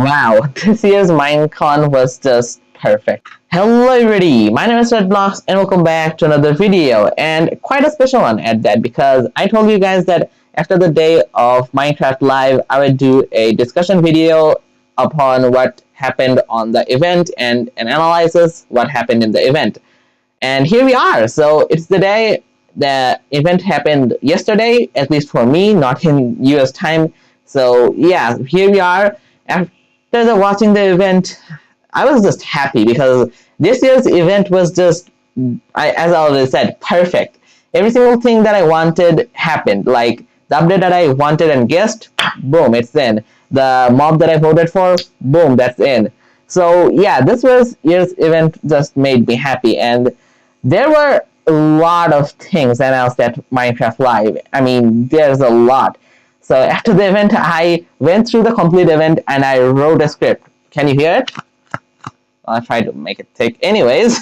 Wow, this year's Minecon was just perfect. Hello everybody, my name is Redblocks and welcome back to another video, and quite a special one at that, because I told you guys that after the day of Minecraft Live I would do a discussion video upon what happened on the event and an analysis what happened in the event. And here we are. So it's the day. The event happened yesterday, at least for me, not in US time. So yeah, here we are. After watching the event, I was just happy because this year's event was just, as I already said, perfect. Every single thing that I wanted happened. Like the update that I wanted and guessed, boom, it's in. The mob that I voted for, boom, that's in. So yeah, this year's event just made me happy, and there were a lot of things announced at Minecraft Live. I mean, there's a lot. So after the event, I went through the complete event and I wrote a script. Can you hear it? I'll try to make it thick. Anyways,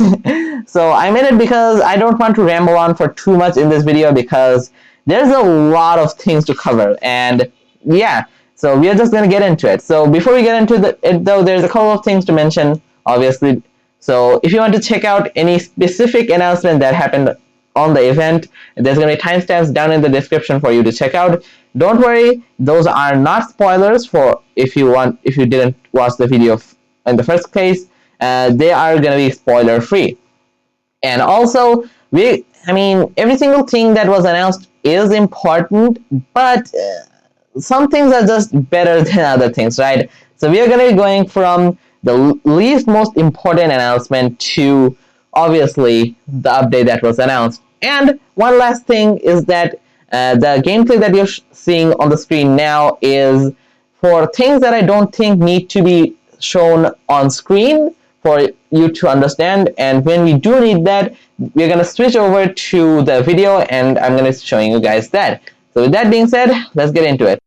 so I made it because I don't want to ramble on for too much in this video because there's a lot of things to cover. And yeah, so we are just going to get into it. So before we get into it though, there's a couple of things to mention, obviously. So if you want to check out any specific announcement that happened on the event, there's going to be timestamps down in the description for you to check out. Don't worry, those are not spoilers for if you didn't watch the video in the first place. They are going to be spoiler free. And also, every single thing that was announced is important, but some things are just better than other things, right? So we are going to be going from the least most important announcement to obviously the update that was announced. And one last thing is that the gameplay that you're seeing on the screen now is for things that I don't think need to be shown on screen for you to understand. And when we do need that, we're going to switch over to the video and I'm going to be showing you guys that. So with that being said, let's get into it.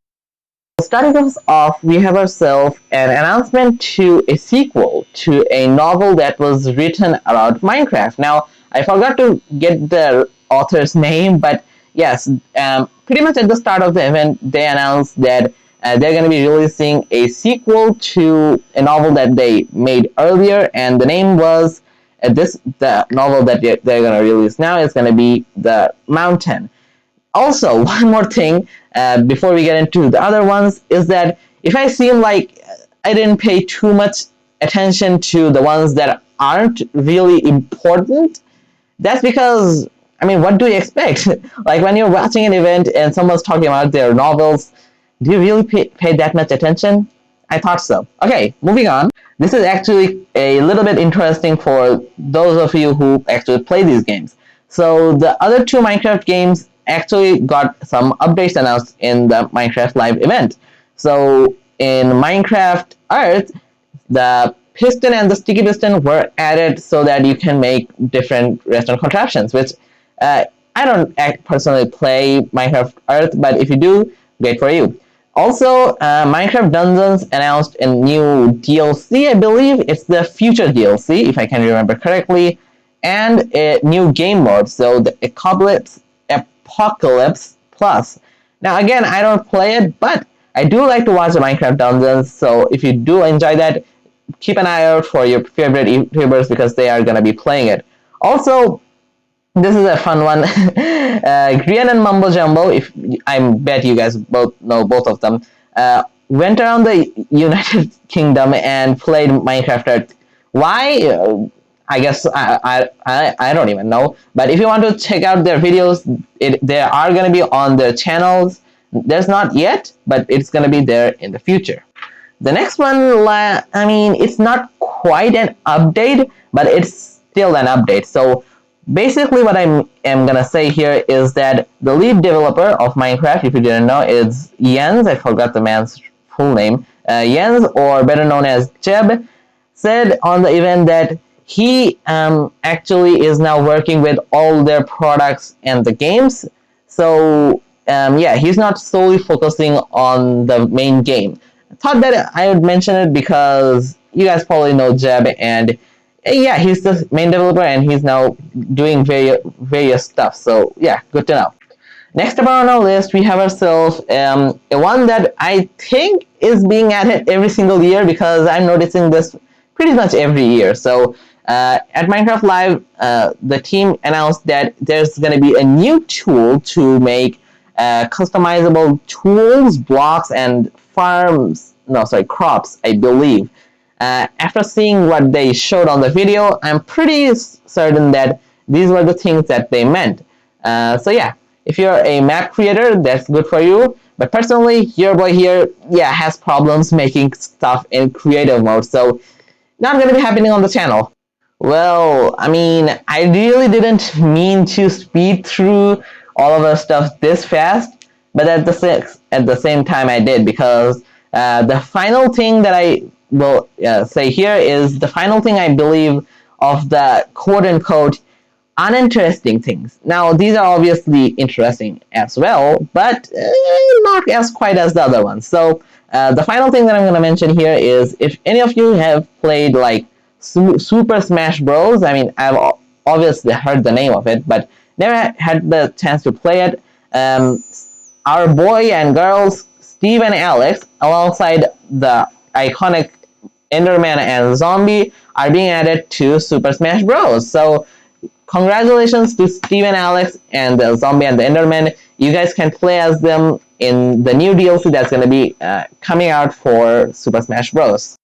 Starting us off, we have ourselves an announcement to a sequel to a novel that was written about Minecraft. Now, I forgot to get the author's name, but yes, pretty much at the start of the event, they announced that they're going to be releasing a sequel to a novel that they made earlier, and the name was the novel that they're going to release now is going to be The Mountain. Also, one more thing before we get into the other ones is that if I seem like I didn't pay too much attention to the ones that aren't really important, that's because, what do you expect? Like when you're watching an event and someone's talking about their novels, do you really pay that much attention? I thought so. Okay, moving on. This is actually a little bit interesting for those of you who actually play these games. So the other two Minecraft games actually got some updates announced in the Minecraft Live event. So in Minecraft Earth, the piston and the sticky piston were added so that you can make different restaurant contraptions, which I don't personally play Minecraft Earth, but if you do, great for you. Also, Minecraft Dungeons announced a new DLC, I believe it's the future DLC, if I can remember correctly, and a new game mode, so the Apocalypse Plus. Now again, I don't play it, but I do like to watch the Minecraft Dungeons, so if you do enjoy that, keep an eye out for your favorite YouTubers because they are going to be playing it. Also, this is a fun one. Grian and Mumbo Jumbo, I bet you guys both know both of them, went around the United Kingdom and played Minecraft Earth. Why? I guess I don't even know. But if you want to check out their videos, they are going to be on their channels. There's not yet, but it's going to be there in the future. The next one, it's not quite an update, but it's still an update. So basically what I am going to say here is that the lead developer of Minecraft, if you didn't know, is Jens. I forgot the man's full name. Jens, or better known as Jeb, said on the event that he actually is now working with all their products and the games. So yeah, he's not solely focusing on the main game. I thought that I would mention it because you guys probably know Jeb, and yeah, he's the main developer and he's now doing various stuff. So yeah, good to know. Next up on our list, we have ourselves a one that I think is being added every single year, because I'm noticing this pretty much every year. So at Minecraft Live, the team announced that there's going to be a new tool to make customizable tools, blocks, and crops, I believe. After seeing what they showed on the video, I'm pretty certain that these were the things that they meant. So yeah, if you're a map creator, that's good for you. But personally, your boy here, yeah, has problems making stuff in creative mode, so not going to be happening on the channel. Well, I mean, I really didn't mean to speed through all of the stuff this fast, but at the same time I did, because the final thing that I will say here is the final thing I believe of the quote unquote uninteresting things. Now, these are obviously interesting as well, but not as quite as the other ones. So, the final thing that I'm going to mention here is, if any of you have played like Super Smash Bros. I mean, I've obviously heard the name of it, but never had the chance to play it. Our boy and girls, Steve and Alex, alongside the iconic Enderman and Zombie, are being added to Super Smash Bros. So, congratulations to Steve and Alex and the Zombie and the Enderman. You guys can play as them in the new DLC that's going to be coming out for Super Smash Bros.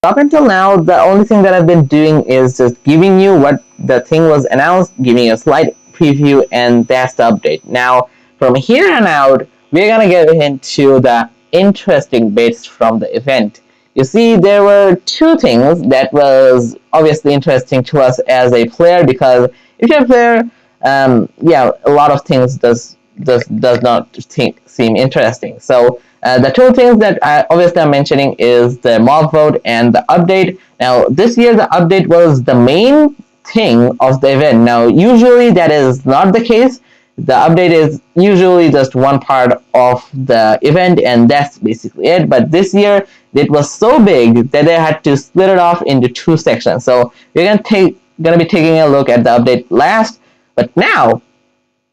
Up until now, the only thing that I've been doing is just giving you what the thing was announced, giving you a slight preview, and that's the update. Now, from here on out, we're going to get into the interesting bits from the event. You see, there were two things that was obviously interesting to us as a player, because if you're a player, yeah, a lot of things does not seem interesting. So the two things that obviously I'm mentioning is the mob vote and the update. Now, this year the update was the main thing of the event. Now, usually that is not the case. The update is usually just one part of the event, and that's basically it. But this year, it was so big that they had to split it off into two sections. So we're gonna be taking a look at the update last, but now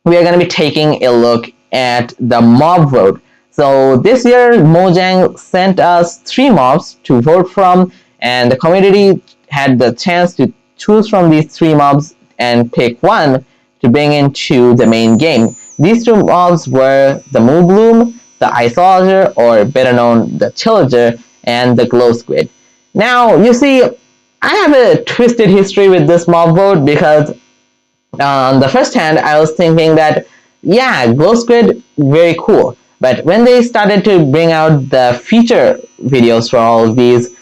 we are going to be taking a look at the mob vote. So this year, Mojang sent us 3 mobs to vote from, and the community had the chance to choose from these 3 mobs and pick one to bring into the main game. These 2 mobs were the Moobloom, the Axolotl, or better known, the Chillager, and the Glow Squid. Now, you see, I have a twisted history with this mob vote, because on the first hand, I was thinking that, yeah, Glow Squid, very cool. But when they started to bring out the feature videos for all of these,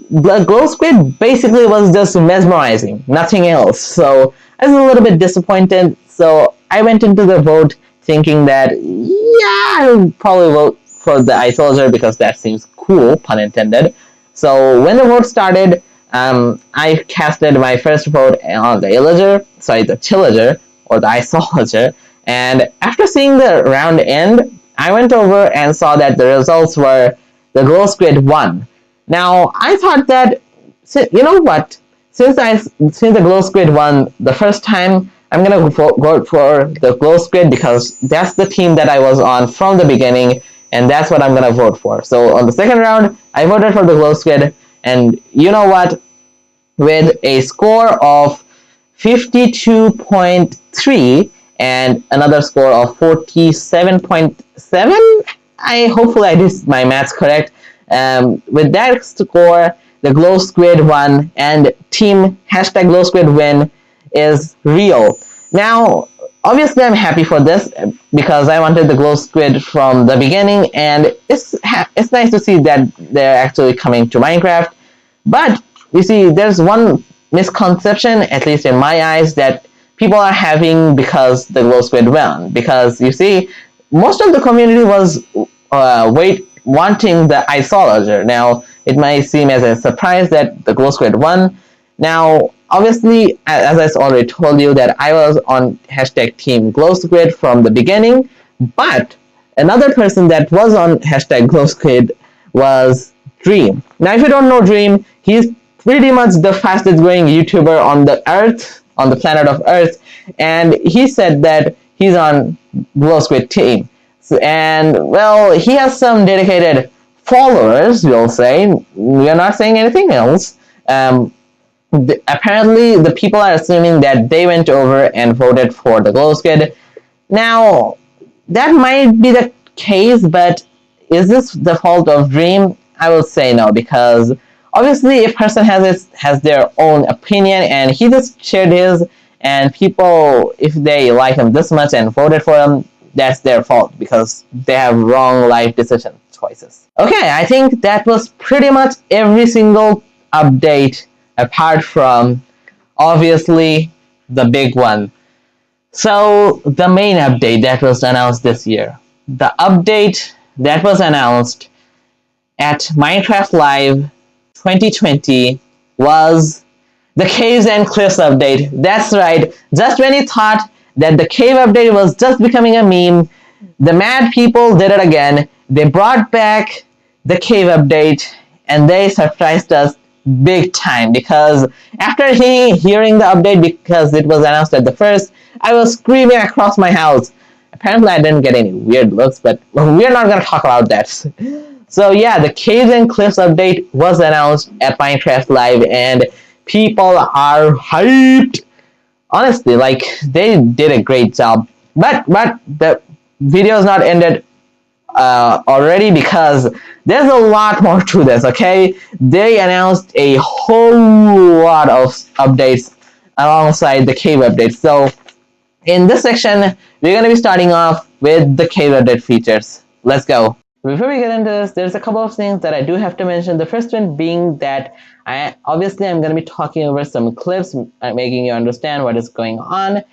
the Glow Squid basically was just mesmerizing, nothing else. So I was a little bit disappointed. So I went into the vote thinking that, yeah, I'll probably vote for the Isolator because that seems cool, pun intended. So when the vote started, I casted my first vote on the Chillager, or the Isolator, and after seeing the round end, I went over and saw that the results were the Glow Squid won. Now, I thought that, you know what, since the Glow Squid won the first time, I'm gonna vote for the Glow Squid, because that's the team that I was on from the beginning, and that's what I'm gonna vote for. So on the second round, I voted for the Glow Squid, and you know what? With a score of 52.3 and another score of 47.7, hopefully I did my maths correct. With that score, the Glow Squid won, and team #Glow Squid win is real. Now, obviously I'm happy for this, because I wanted the Glow Squid from the beginning, and it's nice to see that they're actually coming to Minecraft. But you see, there's one misconception, at least in my eyes, that people are having because the Glow Squid won. Because you see, most of the community was wanting the Isolator. Now, it might seem as a surprise that the Glow Squid won. Now, obviously, as I already told you, that I was on #Team Glow Squid from the beginning, but another person that was on #Glow Squid was Dream. Now, if you don't know Dream, he's pretty much the fastest growing YouTuber on the Earth, on the planet of Earth, and he said that he's on Glow Squid team. So, and well, he has some dedicated followers, we'll say. We are not saying anything else. Apparently, the people are assuming that they went over and voted for the Glow Squid. Now, that might be the case, but is this the fault of Dream? I will say no, because obviously a person has their own opinion, and he just shared his, and people, if they like him this much and voted for him, that's their fault because they have wrong life decision choices. Okay, I think that was pretty much every single update apart from obviously the big one. So the main update that was announced this year, the update that was announced at Minecraft Live 2020 was the Caves and Cliffs update. That's right, just when you thought that the cave update was just becoming a meme, the mad people did it again. They brought back the cave update and they surprised us big time, because after hearing the update, because it was announced at the first, I was screaming across my house. Apparently I didn't get any weird looks, but we're not going to talk about that. So yeah, the Caves and Cliffs update was announced at Minecraft Live and people are hyped. Honestly, like, they did a great job. But the video is not ended already, because there's a lot more to this, okay? They announced a whole lot of updates alongside the cave updates. So in this section, we're going to be starting off with the cave update features. Let's go. Before we get into this, there's a couple of things that I do have to mention. The first one being that I'm going to be talking over some clips, making you understand what is going on.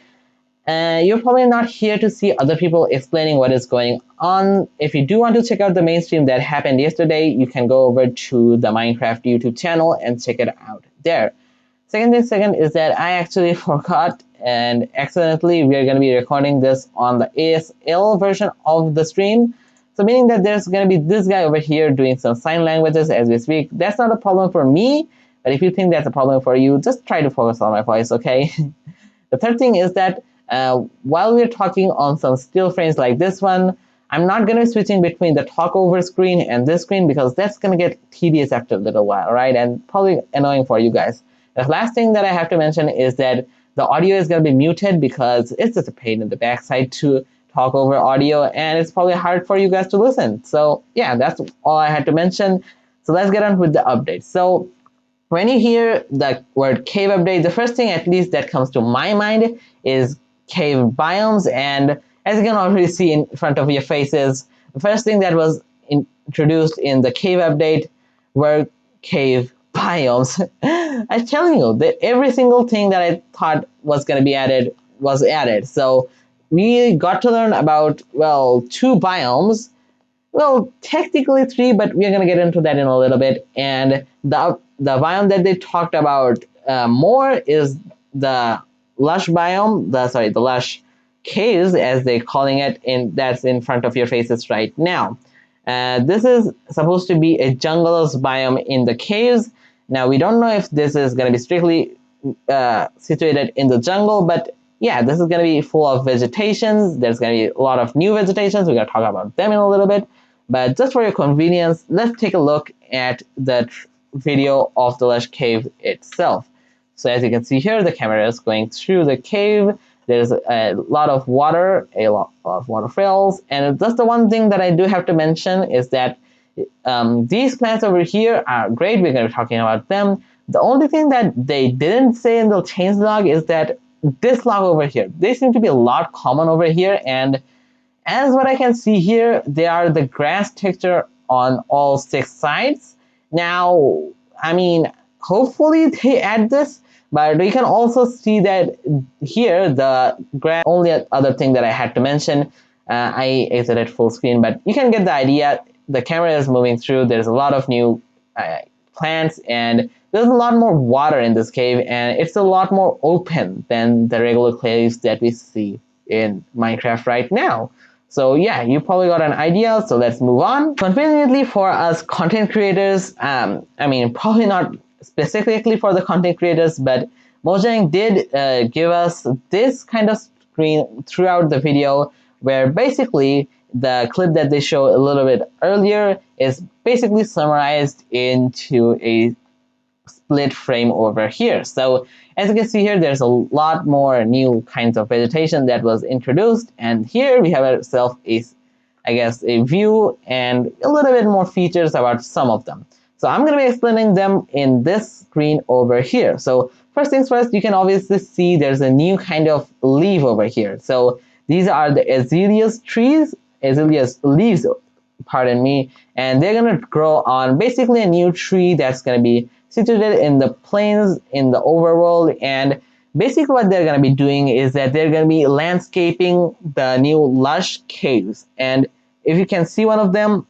You're probably not here to see other people explaining what is going on. If you do want to check out the main stream that happened yesterday, you can go over to the Minecraft YouTube channel and check it out there. Second is that I actually forgot and accidentally we are going to be recording this on the ASL version of the stream. So meaning that there's going to be this guy over here doing some sign languages as we speak. That's not a problem for me, but if you think that's a problem for you, just try to focus on my voice, okay? The third thing is that while we're talking on some still frames like this one, I'm not going to be switching between the talk over screen and this screen, because that's going to get tedious after a little while, right? And probably annoying for you guys. The last thing that I have to mention is that the audio is going to be muted, because it's just a pain in the backside to talk over audio, and it's probably hard for you guys to listen. So yeah, that's all I had to mention. So let's get on with the update. So when you hear the word cave update, the first thing at least that comes to my mind is cave biomes. And as you can already see in front of your faces, the first thing that was introduced in the cave update were cave biomes. I'm telling you that every single thing that I thought was going to be added was added. So we got to learn about, well, 2 biomes. Well, technically 3, but we're going to get into that in a little bit. And the biome that they talked about more is the Lush biome, the Lush Caves, as they're calling it, that's in front of your faces right now. This is supposed to be a jungle's biome in the caves. Now, we don't know if this is going to be strictly situated in the jungle, but yeah, this is going to be full of vegetations. There's going to be a lot of new vegetations. We're going to talk about them in a little bit. But just for your convenience, let's take a look at the video of the Lush Cave itself. So as you can see here, the camera is going through the cave. There's a lot of water, a lot of waterfalls. And just the one thing that I do have to mention is that these plants over here are great. We're going to be talking about them. The only thing that they didn't say in the changelog is that this log over here, they seem to be a lot common over here, and as what I can see here, they are the grass texture on all 6 sides. Now, I mean, hopefully they add this, but you can also see that here the grass. Only other thing that I had to mention, I exited full screen, but you can get the idea. The camera is moving through. There's a lot of new plants, and there's a lot more water in this cave, and it's a lot more open than the regular caves that we see in Minecraft right now. So yeah, you probably got an idea, so let's move on. Conveniently for us content creators, I mean, probably not specifically for the content creators, but Mojang did give us this kind of screen throughout the video, where basically the clip that they show a little bit earlier is basically summarized into a split frame over here. So as you can see here, there's a lot more new kinds of vegetation that was introduced, and here we have ourselves a view and a little bit more features about some of them. So I'm going to be explaining them in this screen over here. So first things first, you can obviously see there's a new kind of leaf over here. So these are the azaleas leaves, pardon me, and they're going to grow on basically a new tree that's going to be situated in the plains in the overworld. And basically what they're going to be doing is that they're going to be landscaping the new Lush Caves. And if you can see one of them,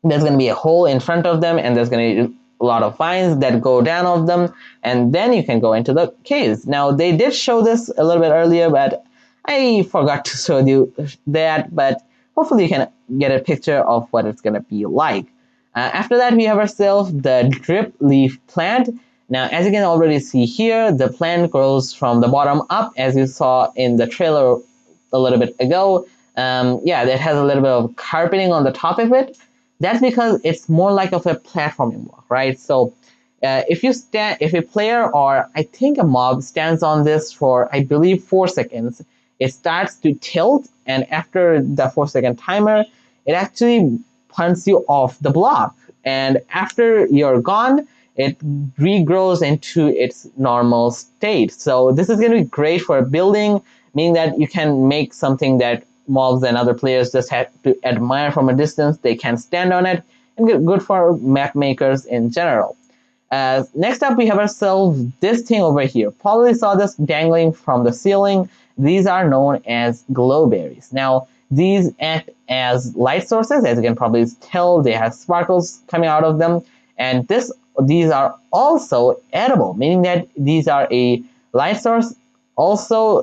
there's going to be a hole in front of them, and there's going to be a lot of vines that go down of them, and then you can go into the caves. Now they did show this a little bit earlier, but I forgot to show you that, but hopefully you can get a picture of what it's going to be like. After that, we have ourselves the drip leaf plant. Now, as you can already see here, the plant grows from the bottom up, as you saw in the trailer a little bit ago. Yeah, that has a little bit of carpeting on the top of it. That's because it's more like of a platforming block, right? So if a player, or I think a mob, stands on this for, I believe, 4 seconds, it starts to tilt, and after the 4-second timer, it actually punts you off the block. And after you're gone, it regrows into its normal state. So this is going to be great for building, meaning that you can make something that mobs and other players just have to admire from a distance. They can stand on it, and good for map makers in general. Next up, we have ourselves this thing over here. Probably saw this dangling from the ceiling. These are known as glowberries. Now, these act as light sources. As you can probably tell, they have sparkles coming out of them, and these are also edible, meaning that these are a light source, also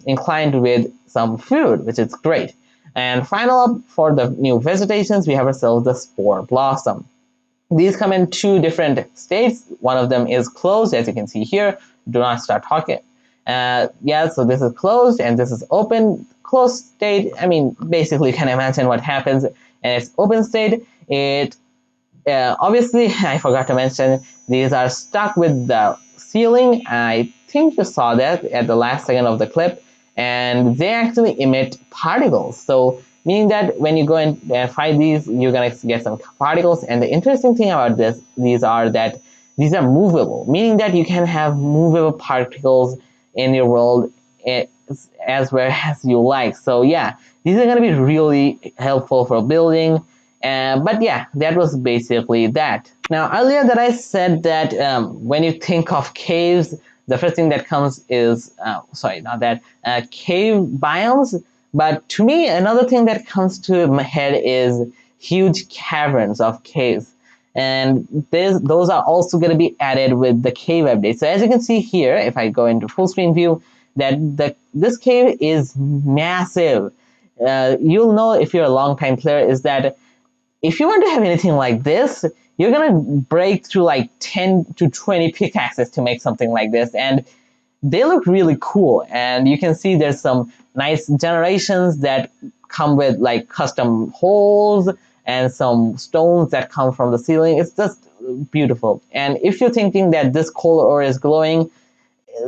inclined with some food, which is great. And final up for the new vegetations, we have ourselves the spore blossom. These come in 2 different states. One of them is closed, as you can see here. Do not start talking. Yeah, so this is closed and this is open. Closed state, I mean, basically you can imagine what happens. And it's open state. It obviously, I forgot to mention, these are stuck with the ceiling. I think you saw that at the last second of the clip, and they actually emit particles. So meaning that when you go and fight these, you're gonna get some particles. And the interesting thing about these are that these are movable, meaning that you can have movable particles in your world as well as you like. So yeah, these are gonna be really helpful for building. But yeah, that was basically that. Now, earlier that I said that when you think of caves, the first thing that comes is, cave biomes. But to me, another thing that comes to my head is huge caverns of caves. And those are also going to be added with the cave update. So as you can see here, if I go into full screen view, that this cave is massive. You'll know if you're a long time player is that if you want to have anything like this, you're going to break through like 10 to 20 pickaxes to make something like this. And they look really cool. And you can see there's some nice generations that come with like custom holes and some stones that come from the ceiling. It's just beautiful. And if you're thinking that this coal ore is glowing,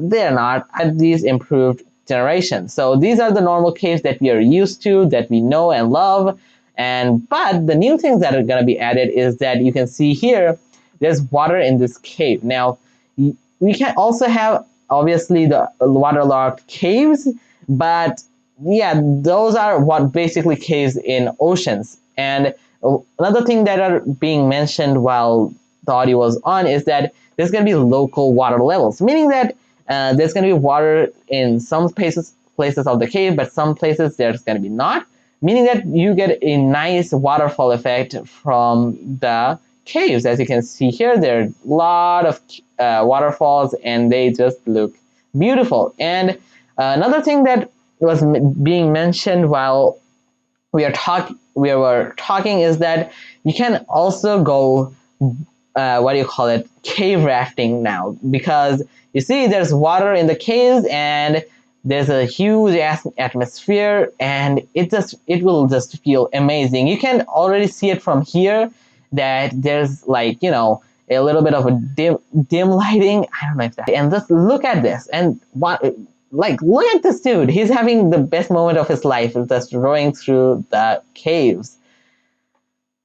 they're not at these improved generations. So these are the normal caves that we are used to, that we know and love. But the new things that are going to be added is that you can see here, there's water in this cave. Now, we can also have obviously the waterlogged caves, but yeah, those are what basically caves in oceans. And another thing that are being mentioned while the audio was on is that there's going to be local water levels, meaning that there's going to be water in some places of the cave, but some places there's going to be not, meaning that you get a nice waterfall effect from the caves. As you can see here, there are a lot of waterfalls, and they just look beautiful. And another thing that was being mentioned while we were talking is that you can also go cave rafting now, because you see there's water in the caves, and There's a huge atmosphere, and it will just feel amazing. You can already see it from here that there's like, you know, a little bit of a dim lighting. I don't know if that. And just look at this, and what, like, look at this dude. He's having the best moment of his life, just rowing through the caves.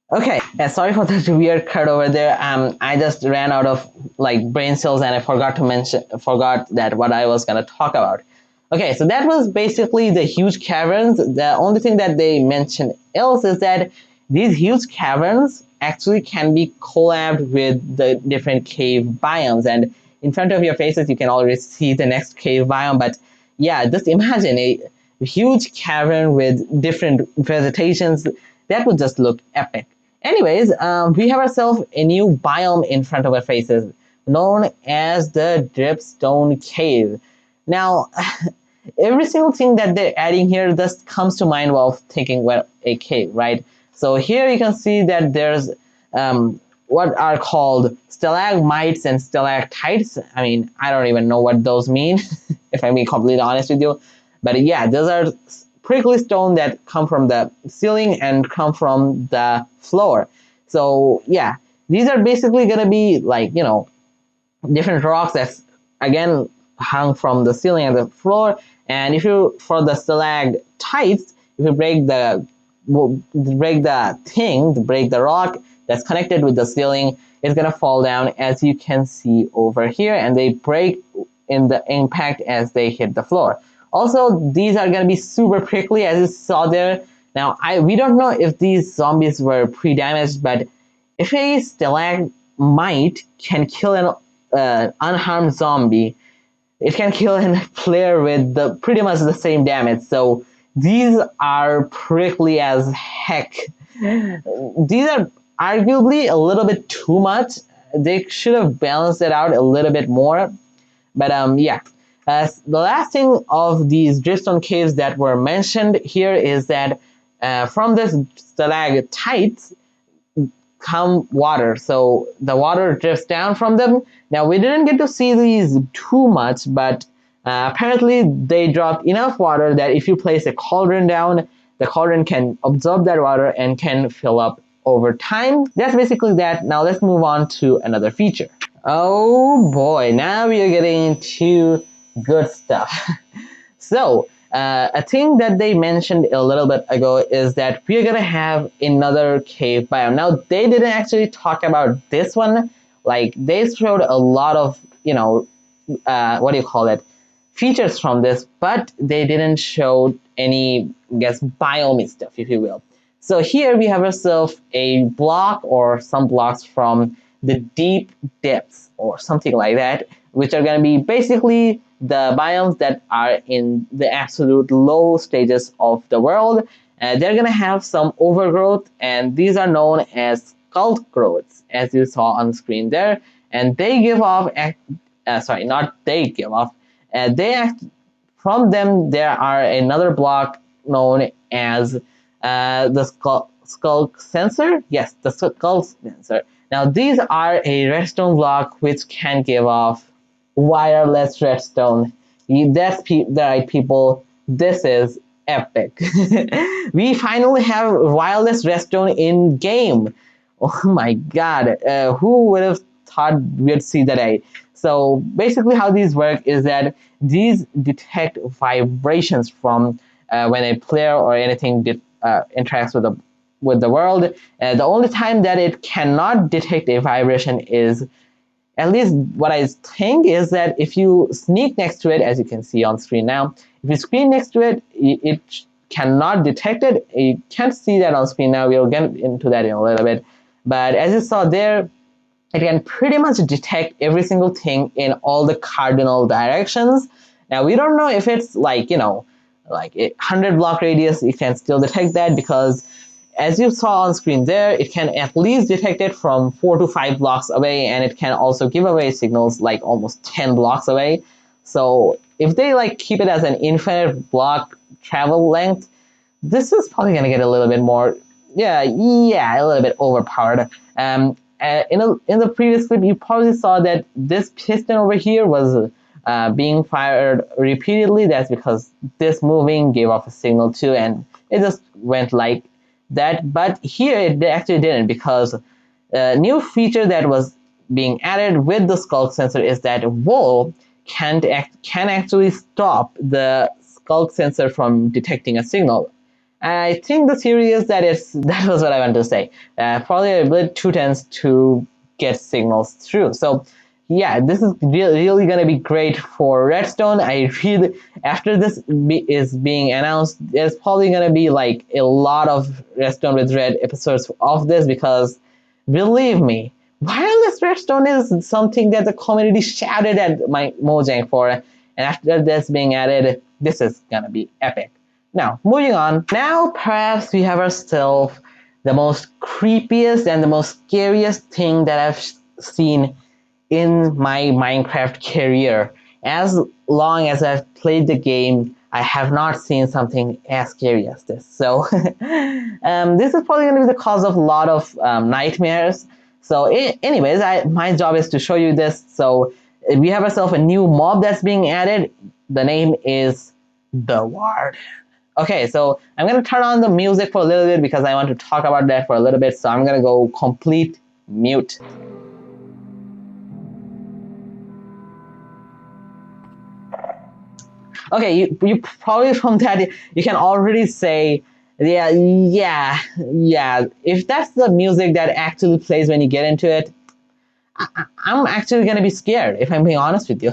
Okay, sorry for that weird cut over there. I just ran out of like brain cells, and I forgot that what I was gonna talk about. Okay, so that was basically the huge caverns. The only thing that they mentioned else is that these huge caverns actually can be collabed with the different cave biomes, and in front of your faces you can already see the next cave biome. But yeah, just imagine a huge cavern with different vegetations. That would just look epic. Anyways, we have ourselves a new biome in front of our faces, known as the Dripstone Cave. Now, every single thing that they're adding here just comes to mind while thinking, well, a cave, right? So here you can see that there's what are called stalagmites and stalactites. I mean, I don't even know what those mean, if I'm being completely honest with you. But yeah, those are prickly stone that come from the ceiling and come from the floor. So yeah, these are basically gonna be like, you know, different rocks that's again hung from the ceiling and the floor. And if you, for the stalactites, if you break the rock that's connected with the ceiling, it's gonna fall down, as you can see over here, and they break in the impact as they hit the floor. Also, these are gonna be super prickly, as you saw there. Now, we don't know if these zombies were pre-damaged, but if a stalagmite can kill an unharmed zombie, it can kill a player with the pretty much the same damage. So these are prickly as heck. These are arguably a little bit too much. They should have balanced it out a little bit more. But yeah. The last thing of these Dripstone Caves that were mentioned here is that from this stalactites come water, so the water drifts down from them. Now, we didn't get to see these too much, but apparently they drop enough water that if you place a cauldron down, the cauldron can absorb that water and can fill up over time. That's basically that. Now let's move on to another feature. Oh boy, now we are getting into good stuff. So, a thing that they mentioned a little bit ago is that we're gonna have another cave biome. Now, they didn't actually talk about this one. Like, they showed a lot of, you know, what do you call it, features from this, but they didn't show any, I guess, biome stuff, if you will. So here we have ourselves a block or some blocks from the deep depths or something like that, which are going to be basically the biomes that are in the absolute low stages of the world. They're going to have some overgrowth, and these are known as Sculk growths, as you saw on the screen there. And they give off, sorry, not they give off, they act, from them there are another block known as the Sculk sensor. Yes, the Sculk sensor. Now, these are a redstone block which can give off wireless redstone. That's the right, people. This is epic. We finally have wireless redstone in game. Oh my god. Who would have thought we'd see that day? So basically how these work is that these detect vibrations from when a player or anything interacts with the world. The only time that it cannot detect a vibration is, at least what I think, is that if you sneak next to it, as you can see on screen now, if you screen next to it, it cannot detect it. You can't see that on screen now. We'll get into that in a little bit. But as you saw there, it can pretty much detect every single thing in all the cardinal directions. Now, we don't know if it's like, you know, like a 100 block radius, it can still detect that, because as you saw on screen there, it can at least detect it from 4 to 5 blocks away, and it can also give away signals like almost 10 blocks away. So if they like keep it as an infinite block travel length, this is probably going to get a little bit more, yeah, a little bit overpowered. In the previous clip, you probably saw that this piston over here was being fired repeatedly. That's because this moving gave off a signal too, and it just went like that. But here it actually didn't, because a new feature that was being added with the Sculk sensor is that wool can actually stop the Sculk sensor from detecting a signal. I think the theory is that that was what I wanted to say. Probably a bit too tense to get signals through. So yeah, this is really going to be great for Redstone. I really, after this is being announced, there's probably going to be like a lot of Redstone with Red episodes of this, because believe me, wireless Redstone is something that the community shouted at my Mojang for, and after this being added, this is going to be epic. Now, moving on. Now, perhaps we have ourselves the most creepiest and the most scariest thing that I've seen in my Minecraft career. As long as I've played the game, I have not seen something as scary as this. So, this is probably going to be the cause of a lot of nightmares. So, anyways, my job is to show you this. So, we have ourselves a new mob that's being added. The name is the WARDEN. Okay, so I'm going to turn on the music for a little bit because I want to talk about that for a little bit. So I'm going to go complete mute. Okay, you probably from that you can already say, yeah. If that's the music that actually plays when you get into it, I'm actually going to be scared, if I'm being honest with you.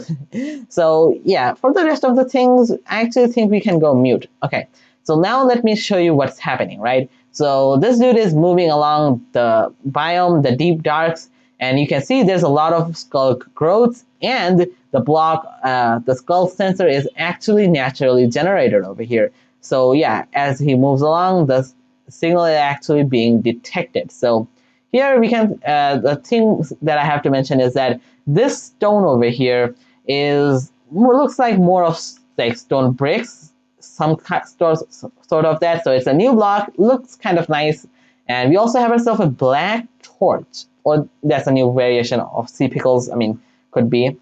So yeah, for the rest of the things, I actually think we can go mute. Okay, so now let me show you what's happening, right? So this dude is moving along the biome, the deep darks, and you can see there's a lot of Sculk growths, and the block, the Sculk sensor is actually naturally generated over here. So yeah, as he moves along, the signal is actually being detected. So here we can, the thing that I have to mention is that this stone over here looks like more of like stone bricks, some sort of that. So it's a new block, looks kind of nice. And we also have ourselves a black torch, or that's a new variation of sea pickles, I mean, could be.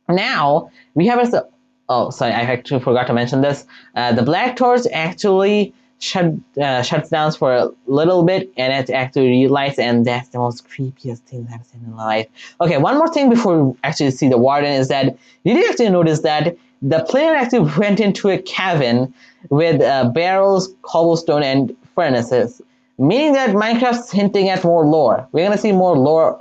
Now, we have ourselves, oh, sorry, I actually forgot to mention this. The black torch actually shuts down for a little bit, and it actually relights, and that's the most creepiest thing I've seen in my life. Okay, one more thing before we actually see the Warden is that, did you actually notice that the player actually went into a cavern with barrels, cobblestone, and furnaces, meaning that Minecraft's hinting at more lore. We're gonna see more lore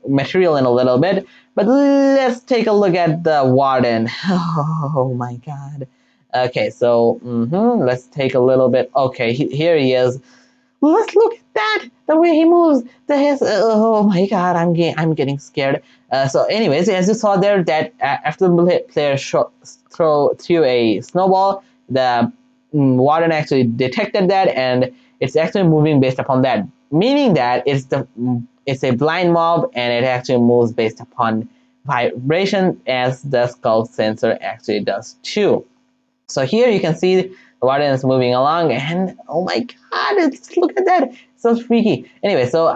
material in a little bit, but let's take a look at the Warden. Oh my god. Okay, so let's take a little bit. Okay, here he is. Let's look at that. The way he moves. Oh my god, I'm getting scared. So, anyways, as you saw there, that after the player threw a snowball, the Warden actually detected that, and it's actually moving based upon that, meaning that it's a blind mob, and it actually moves based upon vibration, as the Sculk sensor actually does too. So here you can see the Warden is moving along, and oh my god, look at that, it's so freaky. Anyway, so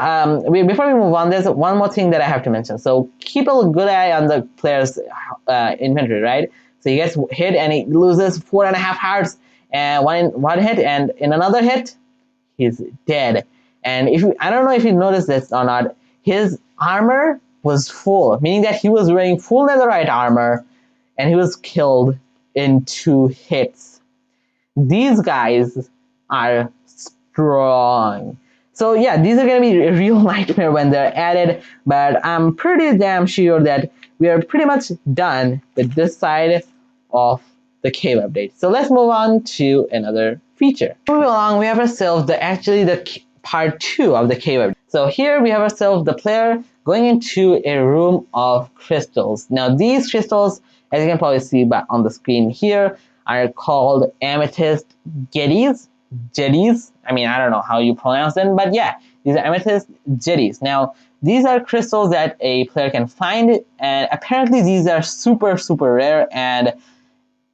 before we move on, there's one more thing that I have to mention. So keep a good eye on the player's inventory, right? So he gets hit and he loses 4.5 hearts, and one hit, and in another hit, he's dead. And I don't know if you noticed this or not, his armor was full, meaning that he was wearing full netherite armor, and he was killed in 2 hits. These guys are strong. So yeah, these are going to be a real nightmare when they're added, but I'm pretty damn sure that we are pretty much done with this side of the cave update. So let's move on to another feature. Moving along, we have ourselves the part 2 of the cave update. So here we have ourselves the player going into a room of crystals. Now these crystals, as you can probably see on the screen here, are called amethyst jetties. I mean, I don't know how you pronounce them, but yeah, these are amethyst jetties. Now, these are crystals that a player can find, and apparently these are super, super rare, and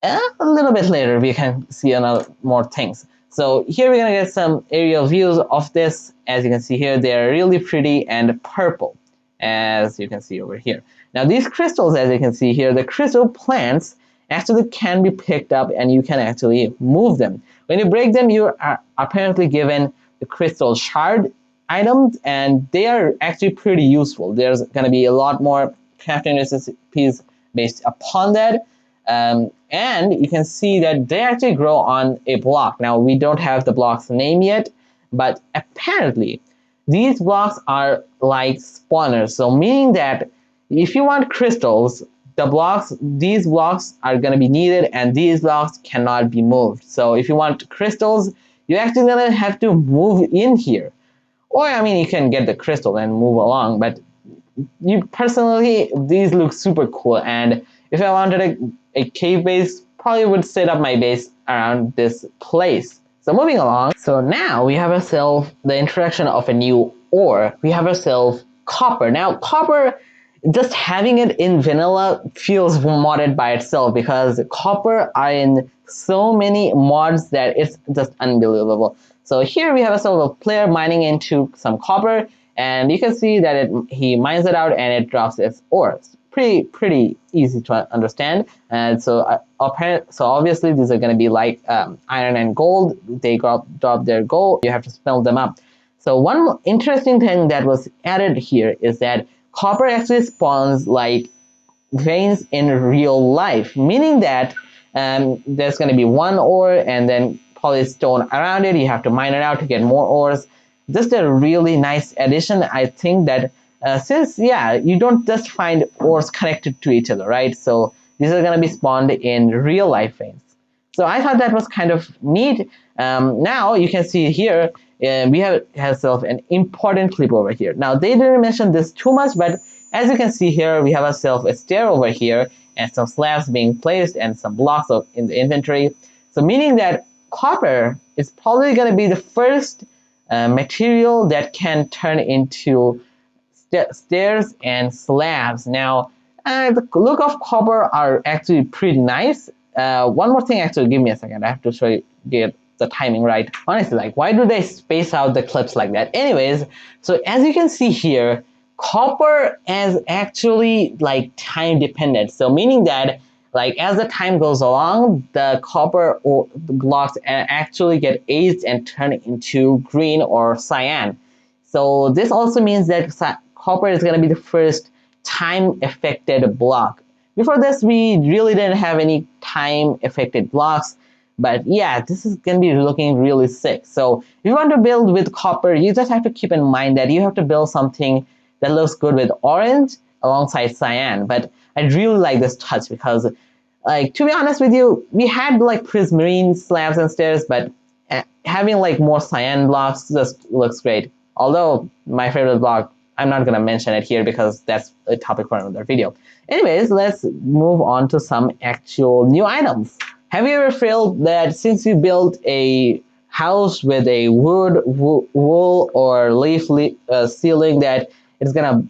a little bit later we can see more things. So here we're gonna get some aerial views of this. As you can see here, they're really pretty and purple, as you can see over here. Now these crystals, as you can see here, the crystal plants actually can be picked up and you can actually move them. When you break them, you are apparently given the crystal shard items, and they are actually pretty useful. There's going to be a lot more crafting recipes based upon that. And you can see that they actually grow on a block. Now we don't have the block's name yet, but apparently these blocks are like spawners. So meaning that if you want crystals, these blocks are going to be needed, and these blocks cannot be moved. So if you want crystals, you actually going to have to move in here. Or I mean, you can get the crystal and move along, but you personally, these look super cool. And if I wanted a cave base, probably would set up my base around this place. So moving along, so now we have ourselves the introduction of a new ore. We have ourselves copper. Now copper, just having it in vanilla feels modded by itself, because copper are in so many mods that it's just unbelievable. So here we have a player mining into some copper, and you can see that he mines it out and it drops its ore. It's pretty easy to understand. And so obviously these are going to be like iron and gold. They drop their gold. You have to smelt them up. So one interesting thing that was added here is that copper actually spawns like veins in real life, meaning that there's going to be one ore and then probably stone around it. You have to mine it out to get more ores. Just a really nice addition. I think that since, yeah, you don't just find ores connected to each other, right? So these are going to be spawned in real life veins. So I thought that was kind of neat. Now you can see here, we have ourselves an important clip over here. Now they didn't mention this too much, but as you can see here, we have ourselves a stair over here and some slabs being placed and some blocks in the inventory. So meaning that copper is probably going to be the first material that can turn into stairs and slabs. Now the look of copper are actually pretty nice. One more thing, actually, give me a second. I have to show you, get the timing right. Honestly, like, why do they space out the clips like that? Anyways, so as you can see here, copper is actually like time dependent. So meaning that like as the time goes along, the copper or the blocks actually get aged and turn into green or cyan. So this also means that copper is going to be the first time affected block. Before this, we really didn't have any time affected blocks, but yeah, this is going to be looking really sick. So if you want to build with copper, you just have to keep in mind that you have to build something that looks good with orange alongside cyan. But I really like this touch because, like, to be honest with you, we had like prismarine slabs and stairs, but having like more cyan blocks just looks great. Although my favorite block, I'm not going to mention it here because that's a topic for another video. Anyways, let's move on to some actual new items. Have you ever felt that since you built a house with a wood, wool, or leaf ceiling, that it's gonna,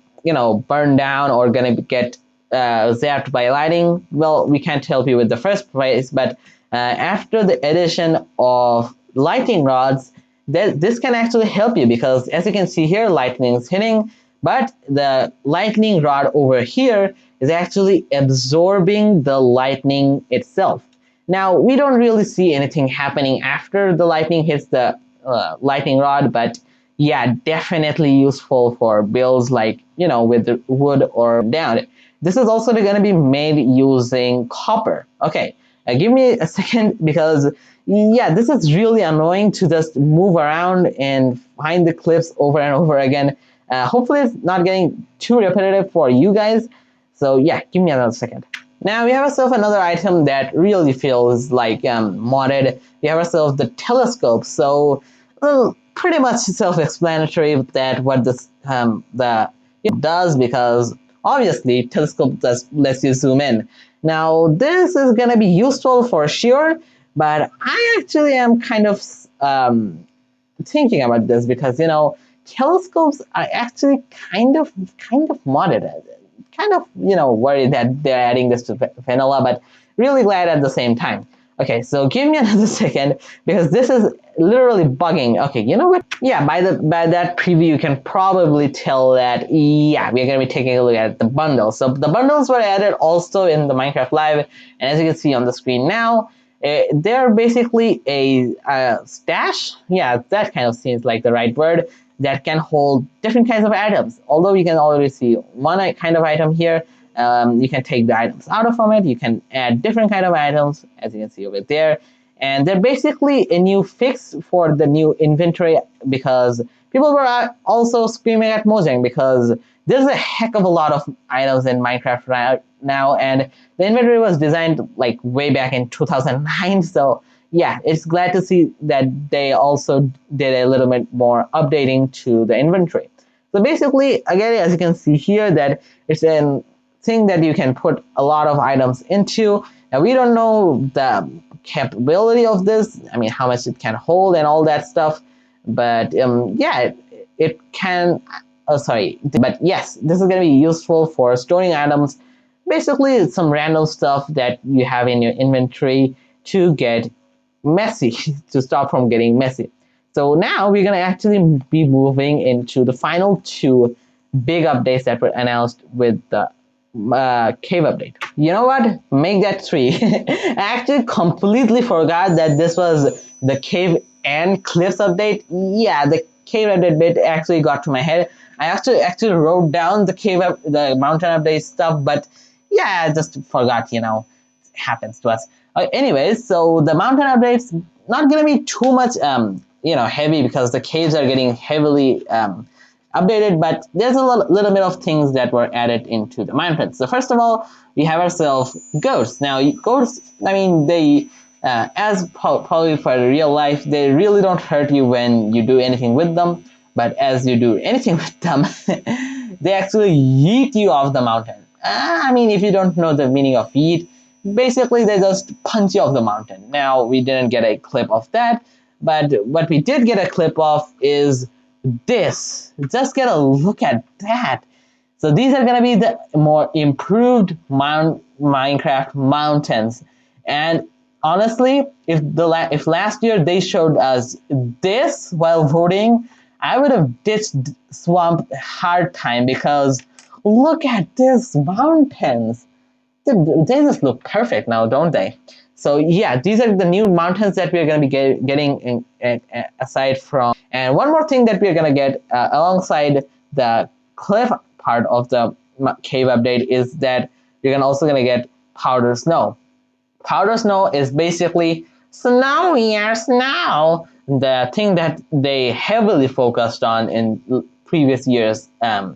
burn down or gonna get zapped by lightning? Well, we can't help you with the first place, but after the addition of lightning rods, this can actually help you, because as you can see here, lightning is hitting, but the lightning rod over here is actually absorbing the lightning itself. Now, we don't really see anything happening after the lightning hits the lightning rod, but yeah, definitely useful for builds like, with the wood or down. This is also going to be made using copper. Okay, give me a second, because yeah, this is really annoying to just move around and find the clips over and over again. Hopefully it's not getting too repetitive for you guys. So yeah, give me another second. Now we have ourselves another item that really feels like modded. We have ourselves the telescope. So pretty much self-explanatory that what this it does, because obviously telescope lets you zoom in. Now this is gonna be useful for sure, but I actually am kind of thinking about this, because telescopes are actually kind of modded. Kind of worried that they're adding this to vanilla, but really glad at the same time. Okay, so give me another second because this is literally bugging. Okay, you know what? Yeah, by that preview, you can probably tell that yeah, we're gonna be taking a look at the bundles. So the bundles were added also in the Minecraft Live, and as you can see on the screen now, they're basically a stash. Yeah, that kind of seems like the right word. That can hold different kinds of items. Although you can already see one kind of item here. You can take the items out of from it. You can add different kind of items, as you can see over there, and they're basically a new fix for the new inventory because people were also screaming at Mojang because there's a heck of a lot of items in Minecraft right now, and the inventory was designed like way back in 2009. So yeah, it's glad to see that they also did a little bit more updating to the inventory. So basically, again, as you can see here, that it's an thing that you can put a lot of items into. And we don't know the capability of this. I mean, how much it can hold and all that stuff. But yeah, it can. Oh, sorry. But yes, this is going to be useful for storing items. Basically, it's some random stuff that you have in your inventory to get messy, to stop from getting messy. So now we're going to actually be moving into the final two big updates that were announced with the cave update. You know what? Make that three. I actually completely forgot that this was the cave and cliffs update. Yeah, the cave update bit actually got to my head. I actually wrote down the the mountain update stuff, but yeah, I just forgot. You know, it happens to us. Anyways, so the mountain updates not gonna be too much you know, heavy because the caves are getting heavily updated, but there's a little bit of things that were added into the mountains. So first of all, we have ourselves ghosts. Now ghosts, I mean, they as probably for real life, they really don't hurt you when you do anything with them, but as you do anything with them, they actually yeet you off the mountain. I mean, if you don't know the meaning of yeet, basically they just punch you off the mountain. Now we didn't get a clip of that, but what we did get a clip of is this. Just get a look at that. So these are going to be the more improved Minecraft mountains. And honestly, if last year they showed us this while voting, I would have ditched Swamp hard time because look at this mountains. They just look perfect now, don't they? So yeah, these are the new mountains that we're going to be getting aside from. And one more thing that we're going to get alongside the cliff part of the cave update is that you're also going to get powder snow. Powder snow is basically snowier snow, the thing that they heavily focused on in previous years'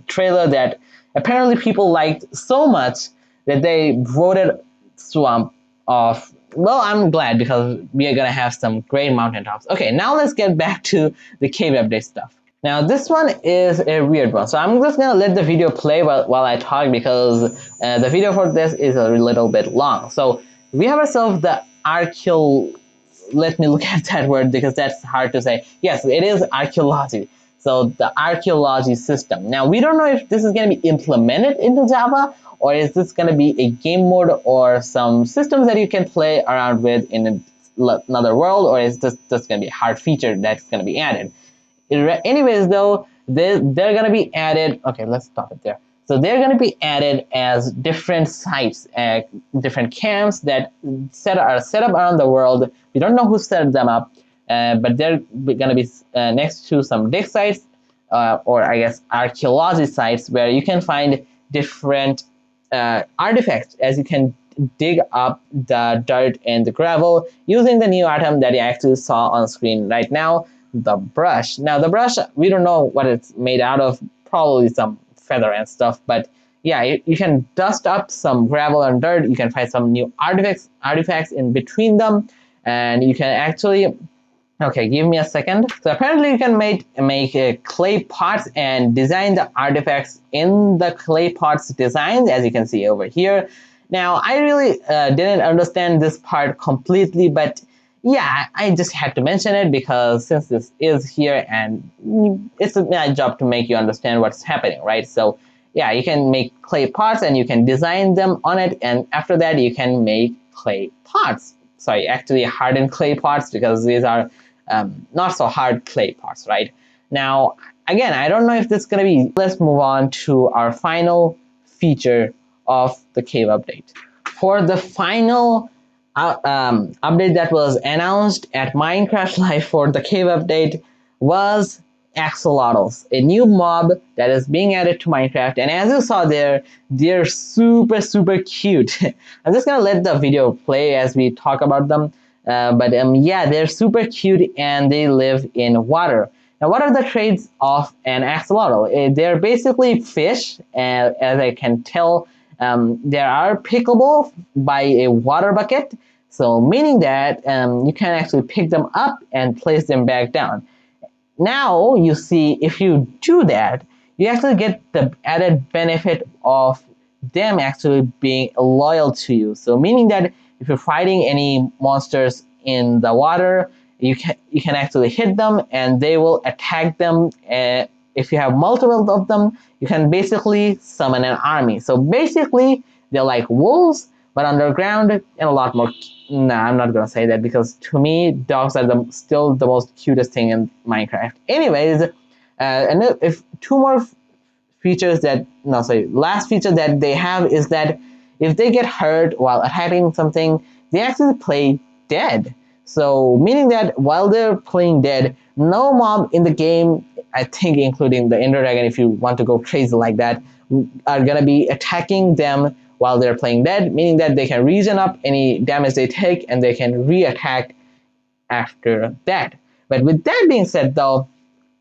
trailer that apparently people liked so much that they voted Swamp off. Well, I'm glad because we are gonna have some great mountaintops. Okay, now let's get back to the cave update stuff. Now this one is a weird one, so I'm just gonna let the video play while I talk because the video for this is a little bit long. So we have ourselves the let me look at that word because that's hard to say. Yes, it is archaeology. So the archaeology system. Now we don't know if this is going to be implemented into Java or is this going to be a game mode or some systems that you can play around with in another world, or is this just going to be a hard feature that's going to be added. Anyways, though, they're going to be added. Okay, let's stop it there. So they're going to be added as different sites, different camps that are set up around the world. We don't know who set them up, but they're going to be next to some dig sites, or I guess archaeology sites, where you can find different artifacts, as you can dig up the dirt and the gravel using the new item that you actually saw on screen right now, the brush. Now the brush, we don't know what it's made out of, probably some feather and stuff, but yeah, you can dust up some gravel and dirt, you can find some new artifacts in between them, and you can actually, okay, give me a second. So apparently you can make clay pots and design the artifacts in the clay pots designs, as you can see over here. Now I really didn't understand this part completely, but yeah, I just had to mention it because since this is here and it's my job to make you understand what's happening, right? So yeah, you can make clay pots and you can design them on it, and after that you can make clay pots. sorry, actually hardened clay parts, because these are not so hard clay parts, right? Now, again, I don't know if this is going to be, let's move on to our final feature of the cave update. For the final update that was announced at Minecraft Live for the cave update was Axolotls, a new mob that is being added to Minecraft. And as you saw there, they're super cute. I'm just gonna let the video play as we talk about them. But yeah, they're super cute and they live in water. Now, what are the traits of an axolotl? They're basically fish, as I can tell. They are pickable by a water bucket, so meaning that you can actually pick them up and place them back down. Now, you see, if you do that, you actually get the added benefit of them actually being loyal to you. So meaning that if you're fighting any monsters in the water, you can actually hit them and they will attack them. If you have multiple of them, you can basically summon an army. So basically, they're like wolves, but underground and a lot more. No, I'm not gonna say that, because to me, dogs are still the most cutest thing in Minecraft. Anyways, and if two more features that, no, sorry, last feature that they have is that if they get hurt while attacking something, they actually play dead. So meaning that while they're playing dead, no mob in the game, I think including the Ender Dragon, if you want to go crazy like that, are gonna be attacking them while they're playing dead, meaning that they can regen up any damage they take and they can re-attack after that. But with that being said though,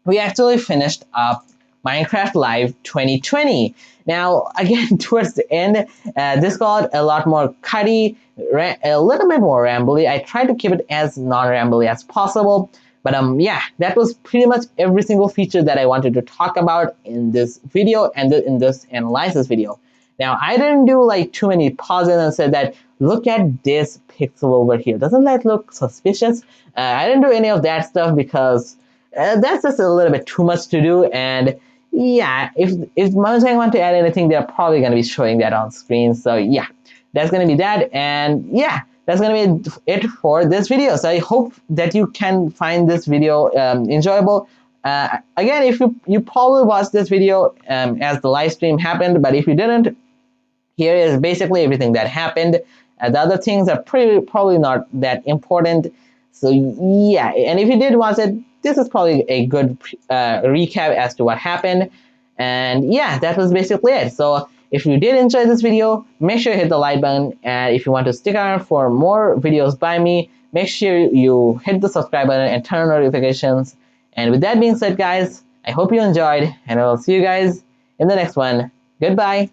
we actually finished up Minecraft Live 2020. Now, again, towards the end, this got a lot more cutty, a little bit more rambly. I tried to keep it as non-rambly as possible. But yeah, that was pretty much every single feature that I wanted to talk about in this video and in this analysis video. Now, I didn't do like too many pauses and said that, look at this pixel over here. Doesn't that look suspicious? I didn't do any of that stuff because that's just a little bit too much to do. And yeah, if Mojang want to add anything, they're probably going to be showing that on screen. So yeah, that's going to be that. And yeah, that's going to be it for this video. So I hope that you can find this video enjoyable. Again, if you probably watched this video as the live stream happened, but if you didn't, here is basically everything that happened. The other things are probably not that important. So yeah, and if you did watch it, this is probably a good recap as to what happened. And yeah, that was basically it. So if you did enjoy this video, make sure you hit the like button. And if you want to stick around for more videos by me, make sure you hit the subscribe button and turn on notifications. And with that being said, guys, I hope you enjoyed, and I will see you guys in the next one. Goodbye.